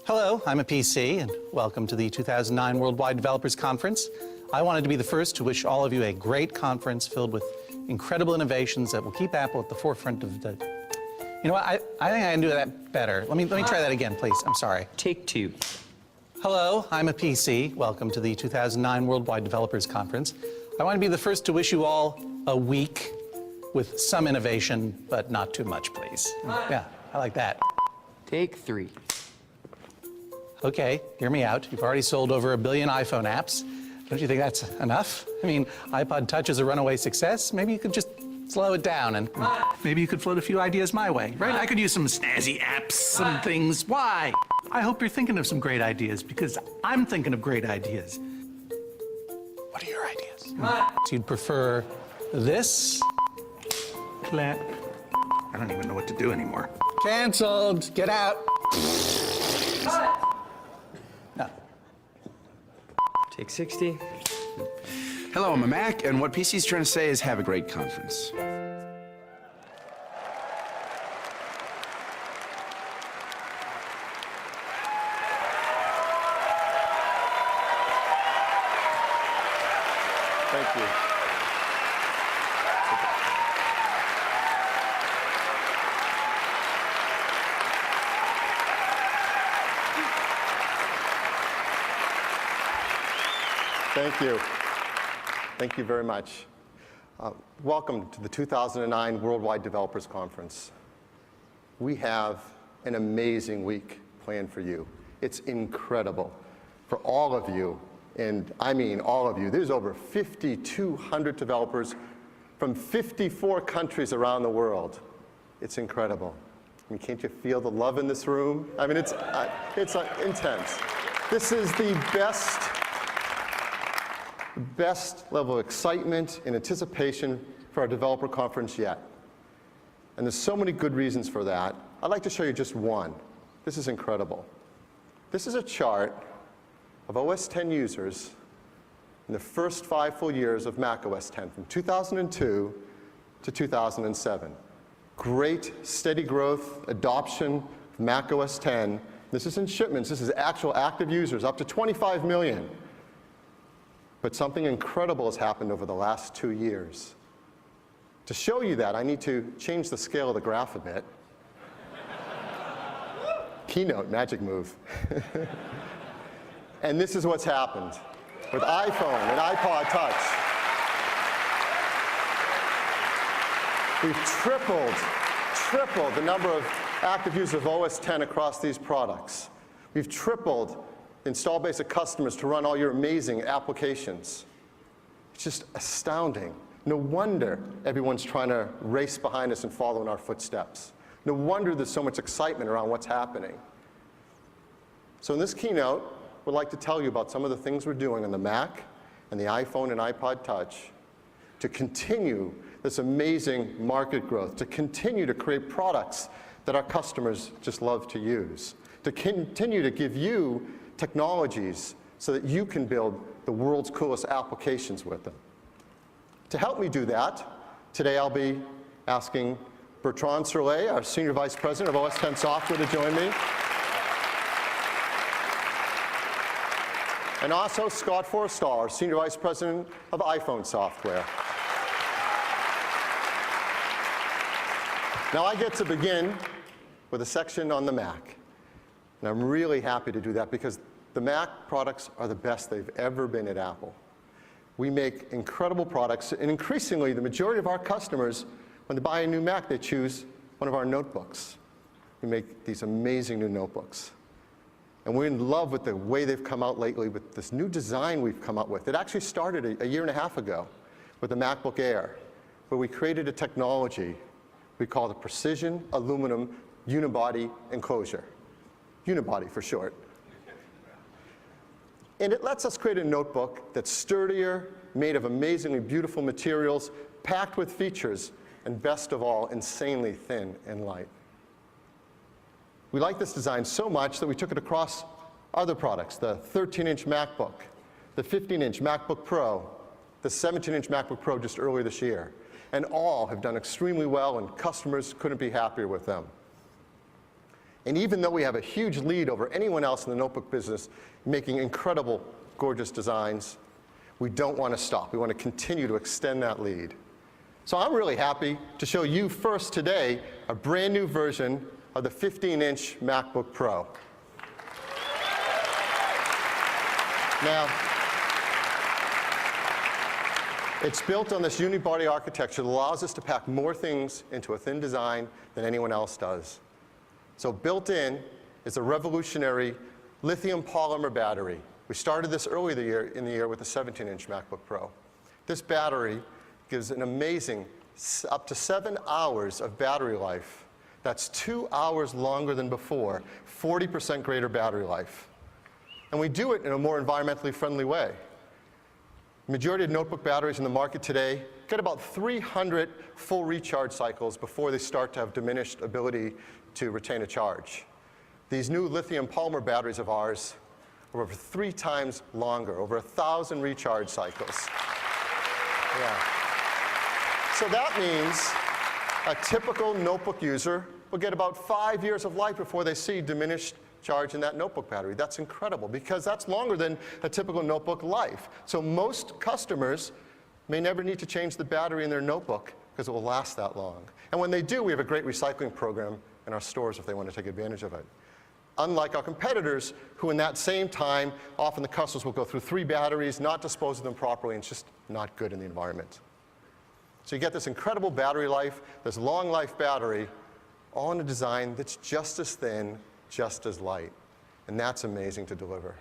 Hello, I'm a PC, and welcome to the 2009 Worldwide Developers Conference. I wanted to be the first to wish all of you a great conference filled with incredible innovations that will keep Apple at the forefront of the... You know what, I think I can do that better. Let me try that again, please. I'm sorry. Take two. Hello, I'm a PC. Welcome to the 2009 Worldwide Developers Conference. I want to be the first to wish you all a week with some innovation, but not too much, please. Yeah, I like that. Take three. Okay, hear me out. You've already sold over 1 billion iPhone apps. Don't you think that's enough? I mean, iPod Touch is a runaway success. Maybe you could just slow it down and maybe you could float a few ideas my way, right? I could use some snazzy apps, some things. Why? I hope you're thinking of some great ideas because I'm thinking of great ideas. What are your ideas? So you'd prefer this? I don't even know what to do anymore. Canceled. Get out. No. Take 60. Hello, I'm a Mac, and what PC's trying to say is have a great conference. Thank you. Thank you. Thank you very much. Welcome to the 2009 Worldwide Developers Conference. We have an amazing week planned for you. It's incredible for all of you, and I mean all of you. There's over 5,200 developers from 54 countries around the world. It's incredible. I mean, can't you feel the love in this room? I mean, it's intense. This is the best level of excitement and anticipation for our developer conference yet. And there's so many good reasons for that. I'd like to show you just one. This is incredible. This is a chart of OS X users in the first 5 full years of Mac OS X, from 2002 to 2007. Great, steady growth, adoption of Mac OS X. This is in shipments. This is actual active users, up to 25 million. But something incredible has happened over the last 2 years. To show you that, I need to change the scale of the graph a bit. Keynote, magic move. And this is what's happened with iPhone and iPod Touch. We've tripled the number of active users of OS X across these products. We've tripled the install base of customers to run all your amazing applications. It's just astounding. No wonder everyone's trying to race behind us and follow in our footsteps. No wonder there's so much excitement around what's happening. So in this keynote, we'd like to tell you about some of the things we're doing on the Mac and the iPhone and iPod Touch to continue this amazing market growth, to continue to create products that our customers just love to use, to continue to give you technologies so that you can build the world's coolest applications with them. To help me do that, today I'll be asking Bertrand Serlet, our Senior Vice President of OS X Software, to join me. And also Scott Forstall, our Senior Vice President of iPhone Software. Now I get to begin with a section on the Mac. And I'm really happy to do that because the Mac products are the best they've ever been at Apple. We make incredible products, and increasingly the majority of our customers, when they buy a new Mac, they choose one of our notebooks. We make these amazing new notebooks. And we're in love with the way they've come out lately with this new design we've come up with. It actually started a 1.5 years ago with the MacBook Air, where we created a technology we call the Precision Aluminum Unibody Enclosure. Unibody for short. And it lets us create a notebook that's sturdier, made of amazingly beautiful materials, packed with features, and best of all, insanely thin and light. We like this design so much that we took it across other products, the 13-inch MacBook, the 15-inch MacBook Pro, the 17-inch MacBook Pro just earlier this year. And all have done extremely well, and customers couldn't be happier with them. And even though we have a huge lead over anyone else in the notebook business, making incredible, gorgeous designs, we don't want to stop. We want to continue to extend that lead. So I'm really happy to show you first today a brand new version of the 15-inch MacBook Pro. Now, it's built on this unibody architecture that allows us to pack more things into a thin design than anyone else does. So built in is a revolutionary lithium polymer battery. We started this earlier in the year with a 17-inch MacBook Pro. This battery gives an amazing up to 7 hours of battery life. That's 2 hours longer than before, 40% greater battery life. And we do it in a more environmentally friendly way. The majority of notebook batteries in the market today get about 300 full recharge cycles before they start to have diminished ability to retain a charge. These new lithium polymer batteries of ours are over 3 times longer, over 1,000 recharge cycles. Yeah. So that means a typical notebook user will get about 5 years of life before they see diminished charge in that notebook battery. That's incredible because that's longer than a typical notebook life. So most customers may never need to change the battery in their notebook because it will last that long. And when they do, we have a great recycling program in our stores if they want to take advantage of it. Unlike our competitors, who in that same time, often the customers will go through 3 batteries, not dispose of them properly, and it's just not good in the environment. So you get this incredible battery life, this long life battery, all in a design that's just as thin, just as light. And that's amazing to deliver.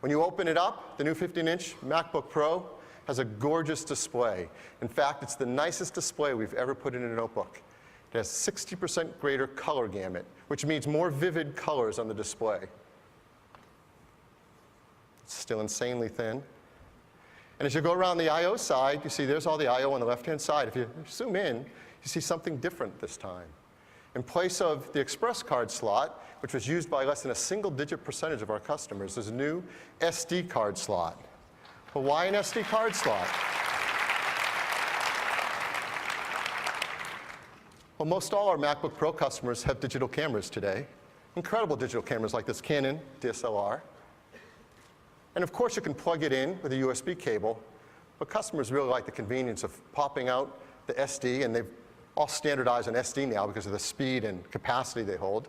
When you open it up, the new 15-inch MacBook Pro has a gorgeous display. In fact, it's the nicest display we've ever put in a notebook. It has 60% greater color gamut, which means more vivid colors on the display. It's still insanely thin. And as you go around the I/O side, you see there's all the I/O on the left-hand side. If you zoom in, you see something different this time. In place of the express card slot, which was used by less than a single-digit percentage of our customers, there's a new SD card slot. Well, why an SD card slot? Well, most all our MacBook Pro customers have digital cameras today. Incredible digital cameras like this Canon DSLR. And of course, you can plug it in with a USB cable, but customers really like the convenience of popping out the SD, and they've all standardized on SD now because of the speed and capacity they hold.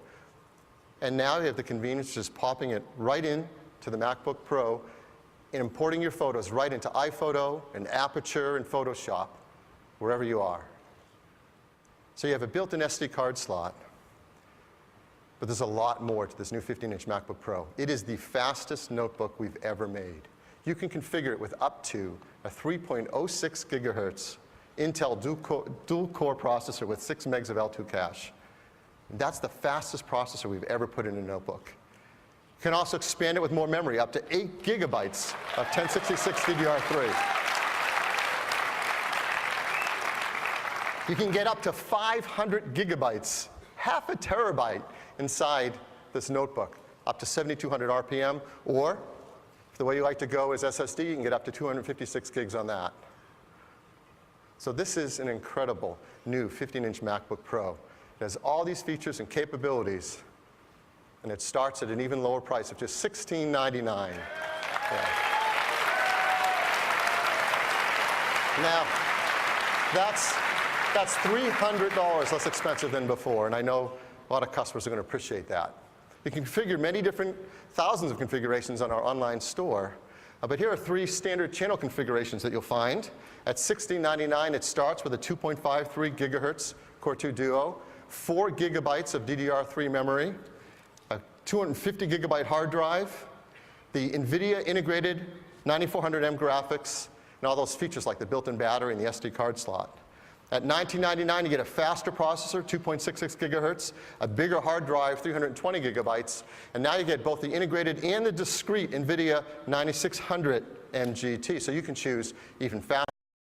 And now you have the convenience of just popping it right in to the MacBook Pro and importing your photos right into iPhoto and Aperture and Photoshop, wherever you are. So you have a built-in SD card slot, but there's a lot more to this new 15-inch MacBook Pro. It is the fastest notebook we've ever made. You can configure it with up to a 3.06 gigahertz Intel dual-core processor with 6 megs of L2 cache. And that's the fastest processor we've ever put in a notebook. You can also expand it with more memory, up to 8 gigabytes of 1066 DDR3. You can get up to 500 gigabytes, half a terabyte inside this notebook, up to 7,200 RPM, or if the way you like to go is SSD, you can get up to 256 gigs on that. So this is an incredible new 15-inch MacBook Pro. It has all these features and capabilities, and it starts at an even lower price of just $1699. Yeah. Now, that's $300 less expensive than before, and I know a lot of customers are going to appreciate that. You can configure many different, thousands of configurations on our online store, but here are 3 standard channel configurations that you'll find. At $1699, it starts with a 2.53 gigahertz Core 2 Duo, 4 gigabytes of DDR3 memory, a 250 gigabyte hard drive, the NVIDIA integrated 9400M graphics, and all those features like the built-in battery and the SD card slot. At $1999, you get a faster processor, 2.66 gigahertz, a bigger hard drive, 320 gigabytes, and now you get both the integrated and the discrete NVIDIA 9600M GT, so you can choose even faster.